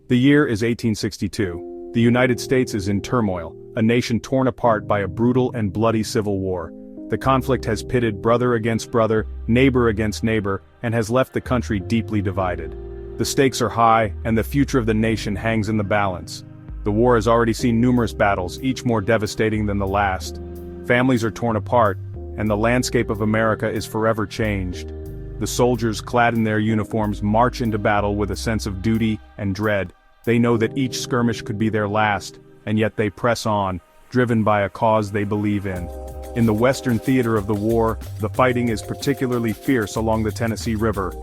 The year is 1862. The United States is in turmoil, a nation torn apart by a brutal and bloody civil war. The conflict has pitted brother against brother, neighbor against neighbor, and has left the country deeply divided. The stakes are high, and the future of the nation hangs in the balance. The war has already seen numerous battles, each more devastating than the last. Families are torn apart, and the landscape of America is forever changed. The soldiers, clad in their uniforms, march into battle with a sense of duty and dread. They know that each skirmish could be their last, and yet they press on, driven by a cause they believe in. In the western theater of the war, the fighting is particularly fierce along the Tennessee River.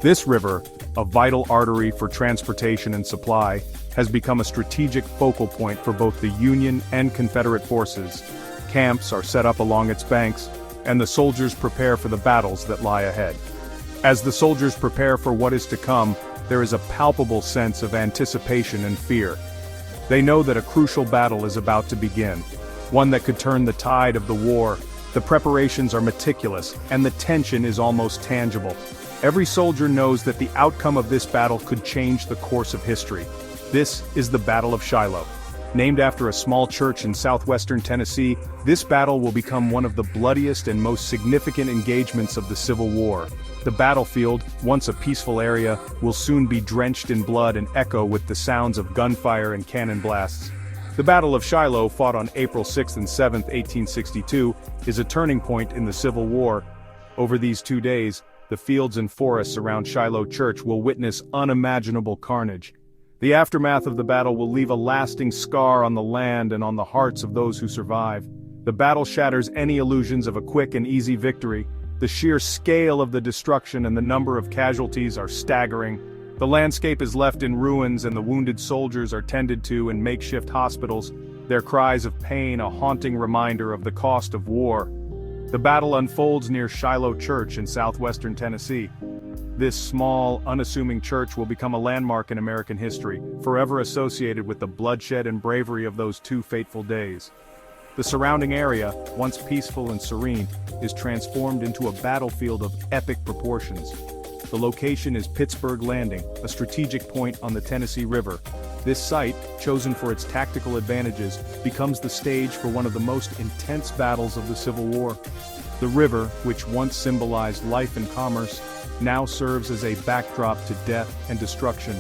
This river, a vital artery for transportation and supply, has become a strategic focal point for both the Union and Confederate forces. Camps are set up along its banks, and the soldiers prepare for the battles that lie ahead. As the soldiers prepare for what is to come, there is a palpable sense of anticipation and fear. They know that a crucial battle is about to begin, one that could turn the tide of the war. The preparations are meticulous, and the tension is almost tangible. Every soldier knows that the outcome of this battle could change the course of history. This is the Battle of Shiloh. Named after a small church in southwestern Tennessee, this battle will become one of the bloodiest and most significant engagements of the Civil War. The battlefield, once a peaceful area, will soon be drenched in blood and echo with the sounds of gunfire and cannon blasts. The Battle of Shiloh, fought on April 6 and 7, 1862, is a turning point in the Civil War. Over these 2 days, the fields and forests around Shiloh Church will witness unimaginable carnage. The aftermath of the battle will leave a lasting scar on the land and on the hearts of those who survive. The battle shatters any illusions of a quick and easy victory. The sheer scale of the destruction and the number of casualties are staggering. The landscape is left in ruins, and the wounded soldiers are tended to in makeshift hospitals, their cries of pain a haunting reminder of the cost of war. The battle unfolds near Shiloh Church in southwestern Tennessee. This small, unassuming church will become a landmark in American history, forever associated with the bloodshed and bravery of those 2 fateful days. The surrounding area, once peaceful and serene, is transformed into a battlefield of epic proportions. The location is Pittsburgh Landing, a strategic point on the Tennessee River. This site, chosen for its tactical advantages, becomes the stage for one of the most intense battles of the Civil War. The river, which once symbolized life and commerce, now serves as a backdrop to death and destruction.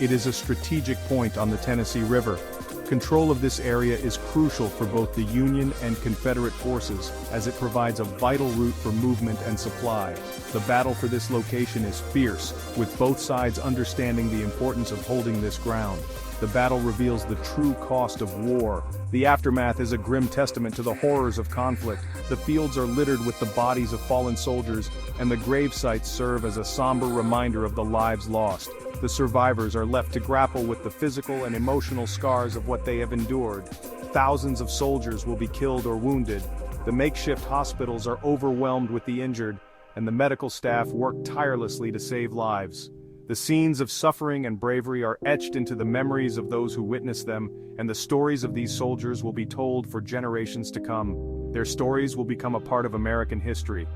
It is a strategic point on the Tennessee River. Control of this area is crucial for both the Union and Confederate forces, as it provides a vital route for movement and supply. The battle for this location is fierce, with both sides understanding the importance of holding this ground. The battle reveals the true cost of war. The aftermath is a grim testament to the horrors of conflict. The fields are littered with the bodies of fallen soldiers, and the grave sites serve as a somber reminder of the lives lost. The survivors are left to grapple with the physical and emotional scars of what they have endured. Thousands of soldiers will be killed or wounded. The makeshift hospitals are overwhelmed with the injured, and the medical staff work tirelessly to save lives. The scenes of suffering and bravery are etched into the memories of those who witnessed them, and the stories of these soldiers will be told for generations to come. Their stories will become a part of American history.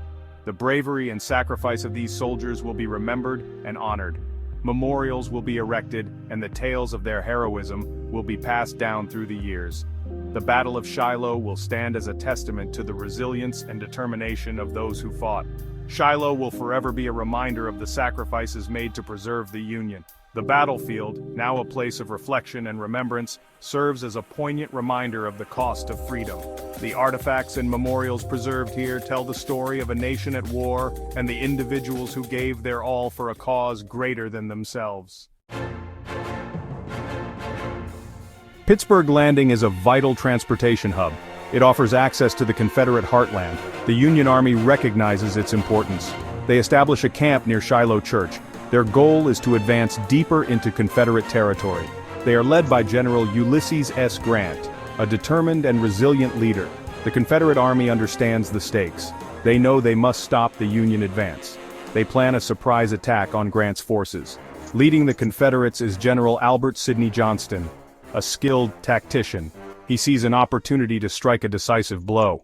The bravery and sacrifice of these soldiers will be remembered and honored. Memorials will be erected, and the tales of their heroism will be passed down through the years. The Battle of Shiloh will stand as a testament to the resilience and determination of those who fought. Shiloh will forever be a reminder of the sacrifices made to preserve the Union. The battlefield, now a place of reflection and remembrance, serves as a poignant reminder of the cost of freedom. The artifacts and memorials preserved here tell the story of a nation at war and the individuals who gave their all for a cause greater than themselves. Pittsburgh Landing is a vital transportation hub. It offers access to the Confederate heartland. The Union Army recognizes its importance. They establish a camp near Shiloh Church. Their goal is to advance deeper into Confederate territory. They are led by General Ulysses S. Grant, a determined and resilient leader. The Confederate Army understands the stakes. They know they must stop the Union advance. They plan a surprise attack on Grant's forces. Leading the Confederates is General Albert Sidney Johnston, a skilled tactician. He sees an opportunity to strike a decisive blow.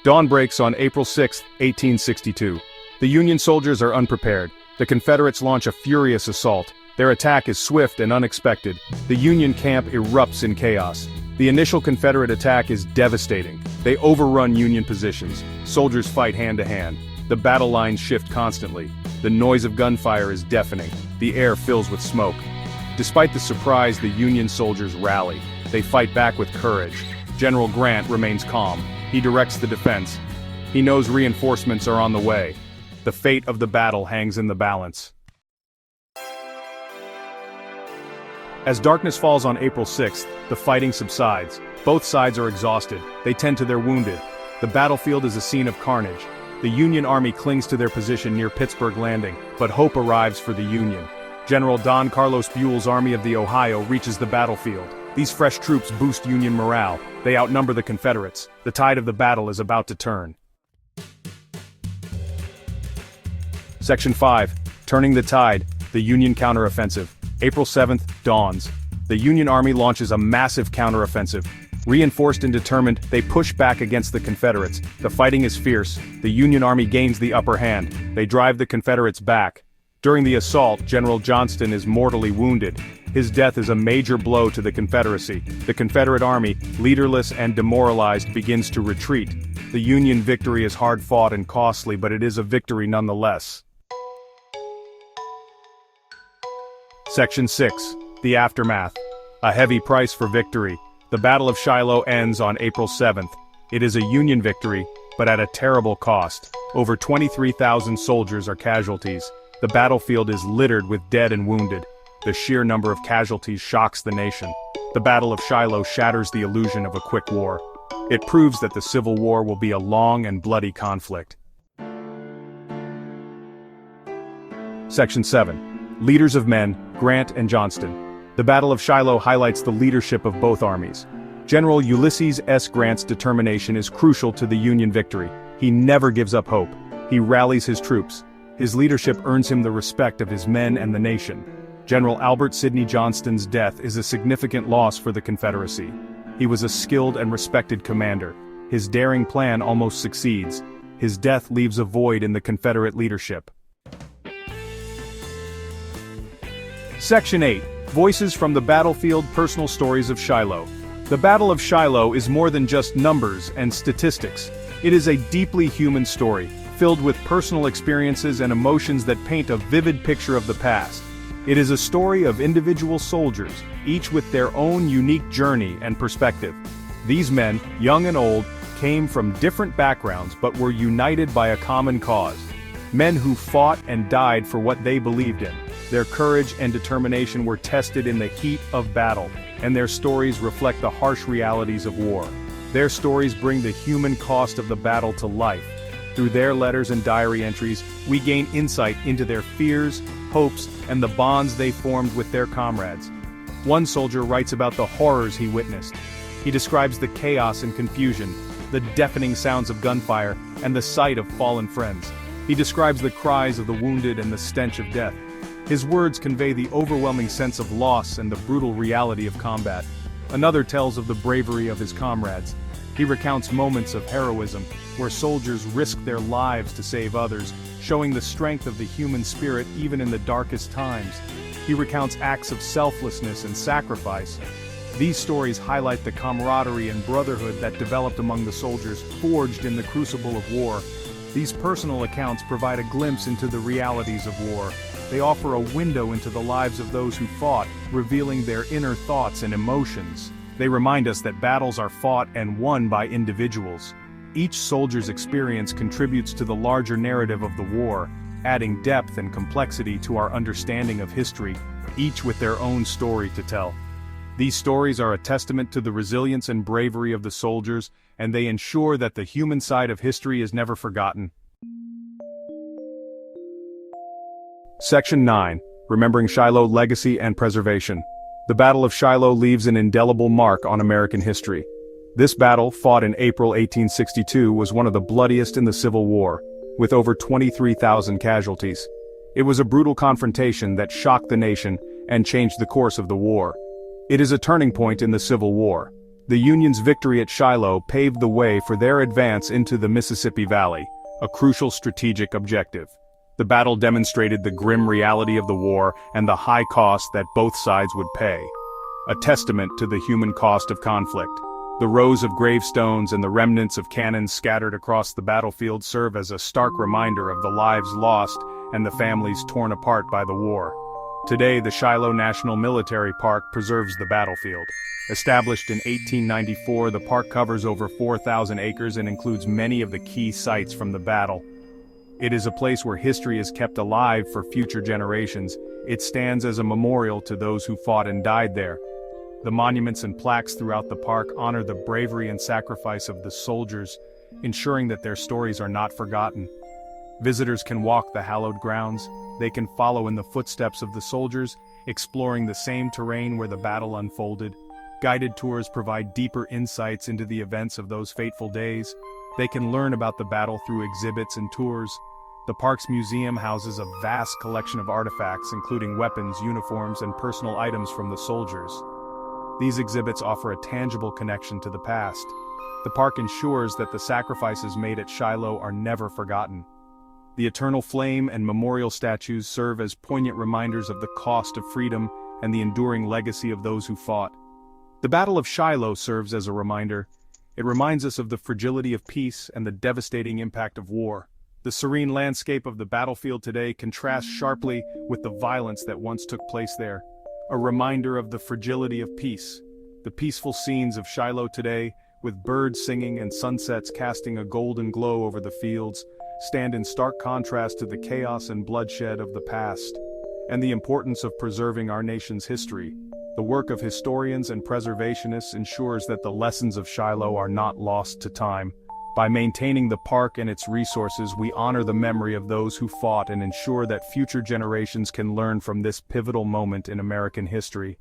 Dawn breaks on April 6, 1862. The Union soldiers are unprepared. The Confederates launch a furious assault. Their attack is swift and unexpected. The Union camp erupts in chaos. The initial Confederate attack is devastating. They overrun Union positions. Soldiers fight hand to hand. The battle lines shift constantly. The noise of gunfire is deafening. The air fills with smoke. Despite the surprise, the Union soldiers rally. They fight back with courage. General Grant remains calm. He directs the defense. He knows reinforcements are on the way. The fate of the battle hangs in the balance. As darkness falls on April 6th, the fighting subsides. Both sides are exhausted. They tend to their wounded. The battlefield is a scene of carnage. The Union Army clings to their position near Pittsburgh Landing, but hope arrives for the Union. General Don Carlos Buell's Army of the Ohio reaches the battlefield. These fresh troops boost Union morale. They outnumber the Confederates. The tide of the battle is about to turn. Section 5. Turning the tide, the Union counteroffensive. April 7th dawns. The Union Army launches a massive counteroffensive. Reinforced and determined, they push back against the Confederates. The fighting is fierce. The Union Army gains the upper hand. They drive the Confederates back. During the assault, General Johnston is mortally wounded. His death is a major blow to the Confederacy. The Confederate Army, leaderless and demoralized, begins to retreat. The Union victory is hard-fought and costly, but it is a victory nonetheless. Section 6. The aftermath. A heavy price for victory. The Battle of Shiloh ends on April 7th. It is a Union victory, but at a terrible cost. Over 23,000 soldiers are casualties. The battlefield is littered with dead and wounded. The sheer number of casualties shocks the nation. The Battle of Shiloh shatters the illusion of a quick war. It proves that the Civil War will be a long and bloody conflict. Section 7. Leaders of men, Grant and Johnston. The Battle of Shiloh highlights the leadership of both armies. General Ulysses S. Grant's determination is crucial to the Union victory. He never gives up hope. He rallies his troops. His leadership earns him the respect of his men and the nation. General Albert Sidney Johnston's death is a significant loss for the Confederacy. He was a skilled and respected commander. His daring plan almost succeeds. His death leaves a void in the Confederate leadership. Section 8. Voices from the Battlefield. Personal stories of Shiloh. The Battle of Shiloh is more than just numbers and statistics. It is a deeply human story, filled with personal experiences and emotions that paint a vivid picture of the past. It is a story of individual soldiers, each with their own unique journey and perspective. These men, young and old, came from different backgrounds but were united by a common cause. Men who fought and died for what they believed in. Their courage and determination were tested in the heat of battle, and their stories reflect the harsh realities of war. Their stories bring the human cost of the battle to life. Through their letters and diary entries, we gain insight into their fears, hopes, and the bonds they formed with their comrades. One soldier writes about the horrors he witnessed. He describes the chaos and confusion, the deafening sounds of gunfire, and the sight of fallen friends. He describes the cries of the wounded and the stench of death. His words convey the overwhelming sense of loss and the brutal reality of combat. Another tells of the bravery of his comrades. He recounts moments of heroism, where soldiers risked their lives to save others, showing the strength of the human spirit even in the darkest times. He recounts acts of selflessness and sacrifice. These stories highlight the camaraderie and brotherhood that developed among the soldiers, forged in the crucible of war. These personal accounts provide a glimpse into the realities of war. They offer a window into the lives of those who fought, revealing their inner thoughts and emotions. They remind us that battles are fought and won by individuals. Each soldier's experience contributes to the larger narrative of the war, adding depth and complexity to our understanding of history, each with their own story to tell. These stories are a testament to the resilience and bravery of the soldiers, and they ensure that the human side of history is never forgotten. Section 9. Remembering Shiloh Legacy and Preservation. The Battle of Shiloh leaves an indelible mark on American history. This battle, fought in April 1862, was one of the bloodiest in the Civil War, with over 23,000 casualties. It was a brutal confrontation that shocked the nation and changed the course of the war. It is a turning point in the Civil War. The Union's victory at Shiloh paved the way for their advance into the Mississippi Valley, a crucial strategic objective. The battle demonstrated the grim reality of the war and the high cost that both sides would pay. A testament to the human cost of conflict. The rows of gravestones and the remnants of cannons scattered across the battlefield serve as a stark reminder of the lives lost and the families torn apart by the war. Today, the Shiloh National Military Park preserves the battlefield. Established in 1894, the park covers over 4,000 acres and includes many of the key sites from the battle. It is a place where history is kept alive for future generations. It stands as a memorial to those who fought and died there. The monuments and plaques throughout the park honor the bravery and sacrifice of the soldiers, ensuring that their stories are not forgotten. Visitors can walk the hallowed grounds. They can follow in the footsteps of the soldiers, exploring the same terrain where the battle unfolded. Guided tours provide deeper insights into the events of those fateful days. They can learn about the battle through exhibits and tours. The park's museum houses a vast collection of artifacts, including weapons, uniforms, and personal items from the soldiers. These exhibits offer a tangible connection to the past. The park ensures that the sacrifices made at Shiloh are never forgotten. The eternal flame and memorial statues serve as poignant reminders of the cost of freedom and the enduring legacy of those who fought. The Battle of Shiloh serves as a reminder. It reminds us of the fragility of peace and the devastating impact of war. The serene landscape of the battlefield today contrasts sharply with the violence that once took place there. A reminder of the fragility of peace. The peaceful scenes of Shiloh today, with birds singing and sunsets casting a golden glow over the fields, stand in stark contrast to the chaos and bloodshed of the past, and the importance of preserving our nation's history. The work of historians and preservationists ensures that the lessons of Shiloh are not lost to time. By maintaining the park and its resources, we honor the memory of those who fought and ensure that future generations can learn from this pivotal moment in American history.